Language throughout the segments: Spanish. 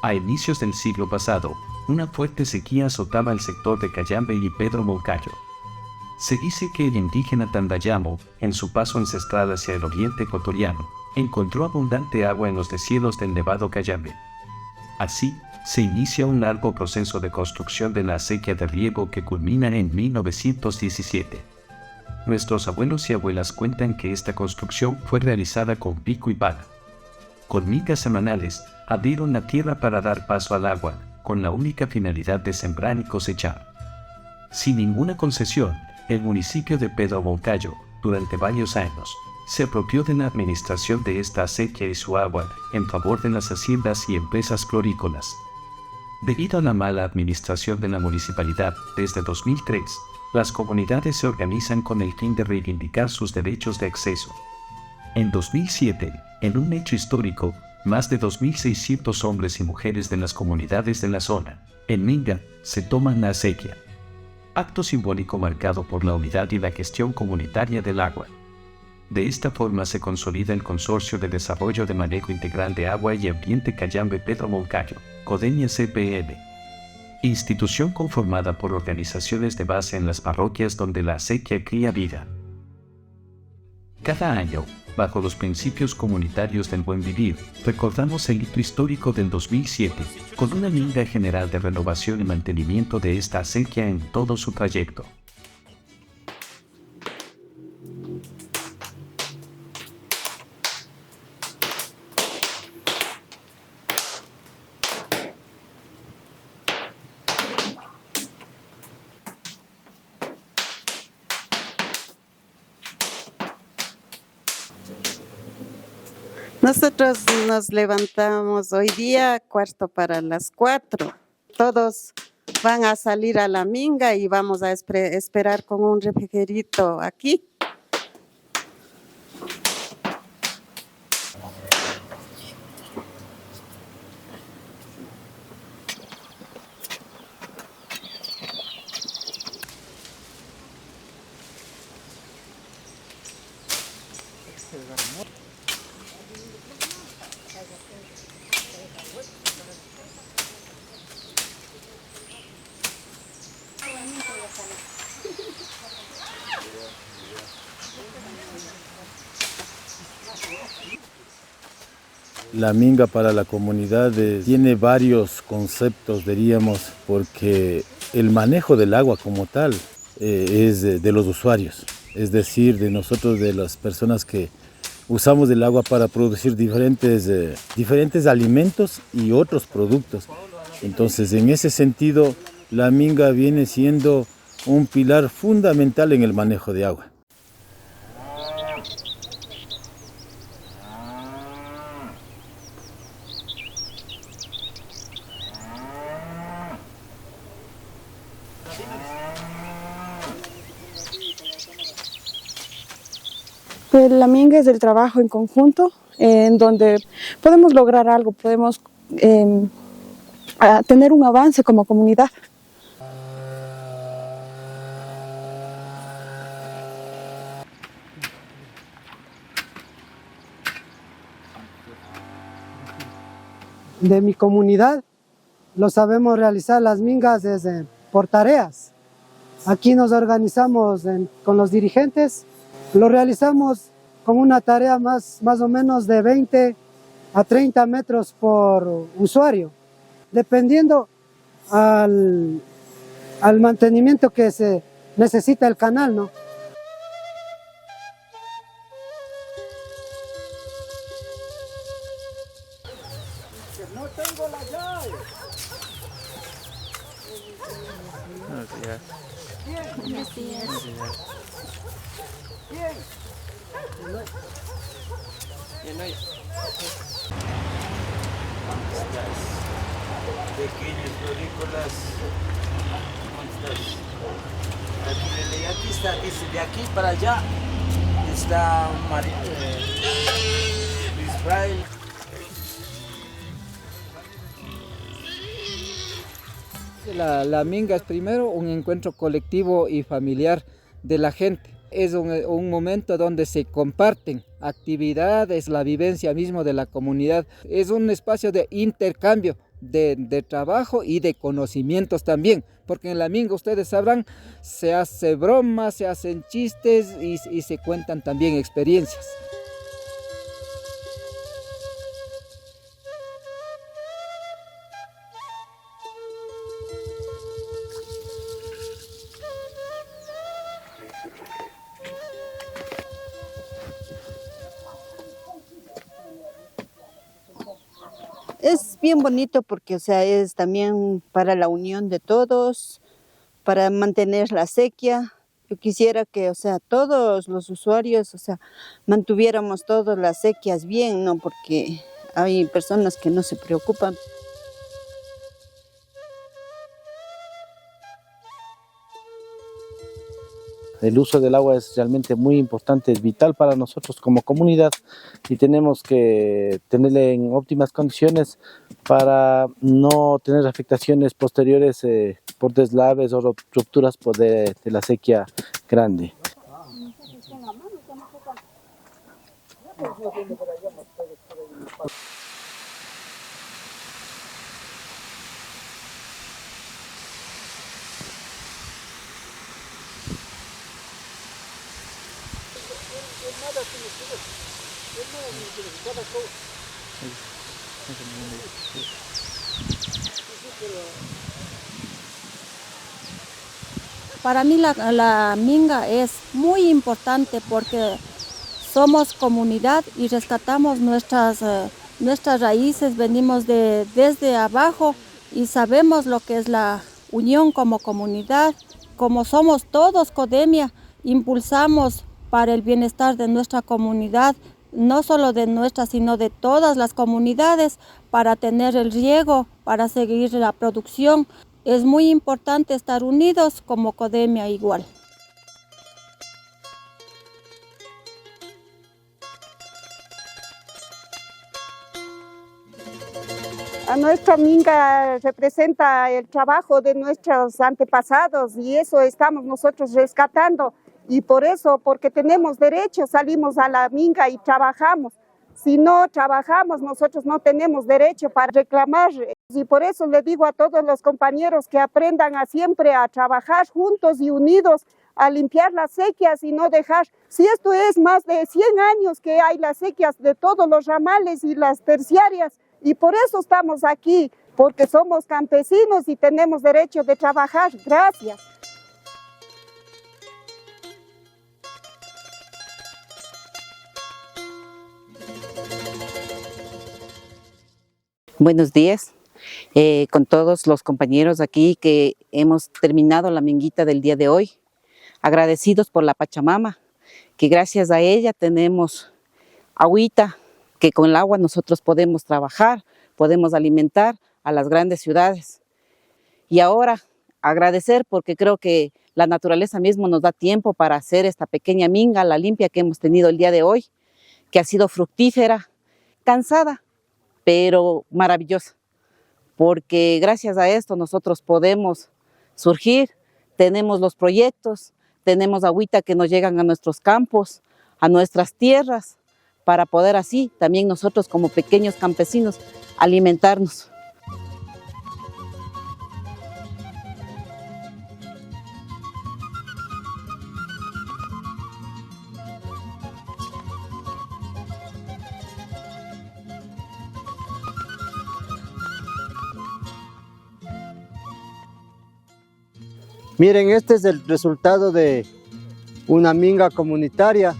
A inicios del siglo pasado, una fuerte sequía azotaba el sector de Cayambe y Pedro Moncayo. Se dice que el indígena Tandayamo, en su paso ancestral hacia el oriente ecuatoriano, encontró abundante agua en los deshielos del Nevado Cayambe. Así, se inicia un largo proceso de construcción de la acequia de riego que culmina en 1917. Nuestros abuelos y abuelas cuentan que esta construcción fue realizada con pico y pala. Con migas semanales, abrieron la tierra para dar paso al agua, con la única finalidad de sembrar y cosechar. Sin ninguna concesión, el municipio de Pedro Moncayo, durante varios años, se apropió de la administración de esta acequia y su agua en favor de las haciendas y empresas florícolas. Debido a la mala administración de la municipalidad, desde 2003, las comunidades se organizan con el fin de reivindicar sus derechos de acceso. En 2007, en un hecho histórico, más de 2.600 hombres y mujeres de las comunidades de la zona, en Minga, se toman la acequia. Acto simbólico marcado por la unidad y la gestión comunitaria del agua. De esta forma se consolida el Consorcio de Desarrollo de Manejo Integral de Agua y Ambiente Cayambe Pedro Moncayo, Codeña CPM. Institución conformada por organizaciones de base en las parroquias donde la acequia cría vida. Cada año, bajo los principios comunitarios del buen vivir, recordamos el hito histórico del 2007, con una minga general de renovación y mantenimiento de esta acequia en todo su trayecto. Nosotros nos levantamos hoy día 3:45. Todos van a salir a la minga y vamos a esperar con un refrigerito aquí. La minga para la comunidad tiene varios conceptos, diríamos, porque el manejo del agua como tal es de los usuarios, es decir, de nosotros, de las personas que usamos el agua para producir diferentes alimentos y otros productos. Entonces, en ese sentido, la minga viene siendo un pilar fundamental en el manejo de agua. La minga es el trabajo en conjunto, en donde podemos lograr algo, podemos tener un avance como comunidad. De mi comunidad lo sabemos realizar las mingas por tareas. Aquí nos organizamos con los dirigentes. Lo realizamos con una tarea más o menos de 20 a 30 metros por usuario, dependiendo al mantenimiento que se necesita el canal, ¿no? No tengo la llave. Buenos días. Buenos días. Bien. Pequeños florícolas. Aquí está, dice, de aquí para allá está Israel. La minga es primero un encuentro colectivo y familiar de la gente. Es un momento donde se comparten actividades, la vivencia mismo de la comunidad. Es un espacio de intercambio de trabajo y de conocimientos también, porque en la minga ustedes sabrán, se hace bromas, se hacen chistes y se cuentan también experiencias. Es bien bonito porque, o sea, es también para la unión de todos, para mantener la sequía. Yo quisiera que, o sea, todos los usuarios, o sea, mantuviéramos todas las sequías bien, ¿no? Porque hay personas que no se preocupan. El uso del agua es realmente muy importante, es vital para nosotros como comunidad y tenemos que tenerle en óptimas condiciones para no tener afectaciones posteriores por deslaves o rupturas de la sequía grande. Para mí la minga es muy importante porque somos comunidad y rescatamos nuestras raíces, venimos desde abajo y sabemos lo que es la unión como comunidad. Como somos todos Codemia, impulsamos para el bienestar de nuestra comunidad, no solo de nuestra, sino de todas las comunidades, para tener el riego, para seguir la producción. Es muy importante estar unidos como Codemia igual. A nuestra minga representa el trabajo de nuestros antepasados y eso estamos nosotros rescatando. Y por eso, porque tenemos derecho, salimos a la minga y trabajamos. Si no trabajamos, nosotros no tenemos derecho para reclamar. Y por eso le digo a todos los compañeros que aprendan siempre a trabajar juntos y unidos, a limpiar las sequías y no dejar. Si esto es más de 100 años que hay las sequías de todos los ramales y las terciarias, y por eso estamos aquí, porque somos campesinos y tenemos derecho de trabajar. Gracias. Buenos días con todos los compañeros aquí que hemos terminado la minguita del día de hoy. Agradecidos por la Pachamama, que gracias a ella tenemos agüita, que con el agua nosotros podemos trabajar, podemos alimentar a las grandes ciudades. Y ahora agradecer porque creo que la naturaleza mismo nos da tiempo para hacer esta pequeña minga, la limpia que hemos tenido el día de hoy, que ha sido fructífera, cansada, pero maravillosa, porque gracias a esto nosotros podemos surgir, tenemos los proyectos, tenemos agüita que nos llegan a nuestros campos, a nuestras tierras, para poder así también nosotros como pequeños campesinos alimentarnos. Miren, este es el resultado de una minga comunitaria.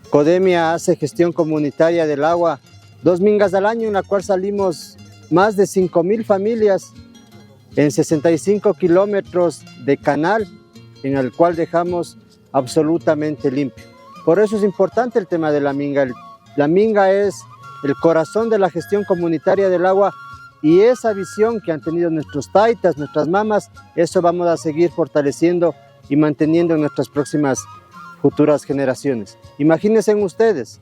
Codemia hace gestión comunitaria del agua, 2 mingas al año, en la cual salimos más de 5,000 familias en 65 kilómetros de canal, en el cual dejamos absolutamente limpio. Por eso es importante el tema de la minga. La minga es el corazón de la gestión comunitaria del agua y esa visión que han tenido nuestros taitas, nuestras mamas, eso vamos a seguir fortaleciendo y manteniendo en nuestras próximas futuras generaciones. Imagínense ustedes,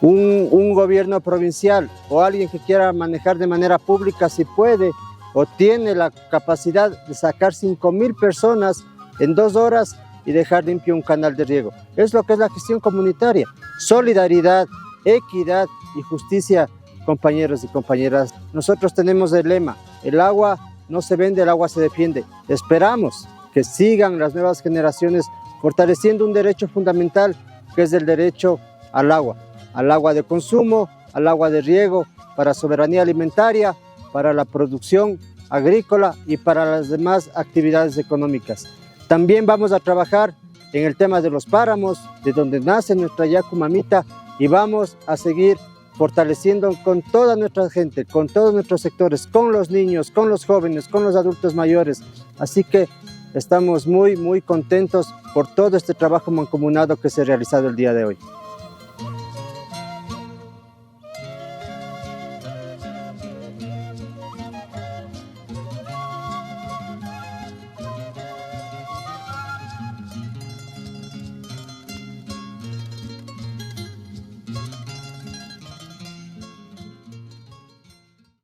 un gobierno provincial o alguien que quiera manejar de manera pública, si puede o tiene la capacidad de sacar 5,000 personas en 2 horas y dejar limpio un canal de riego. Es lo que es la gestión comunitaria, solidaridad, equidad y justicia compañeros y compañeras. Nosotros tenemos el lema, el agua no se vende, el agua se defiende. Esperamos que sigan las nuevas generaciones fortaleciendo un derecho fundamental que es el derecho al agua de consumo, al agua de riego, para soberanía alimentaria, para la producción agrícola y para las demás actividades económicas. También vamos a trabajar en el tema de los páramos, de donde nace nuestra Yacu Mamita, y vamos a seguir fortaleciendo con toda nuestra gente, con todos nuestros sectores, con los niños, con los jóvenes, con los adultos mayores. Así que estamos muy contentos por todo este trabajo mancomunado que se ha realizado el día de hoy.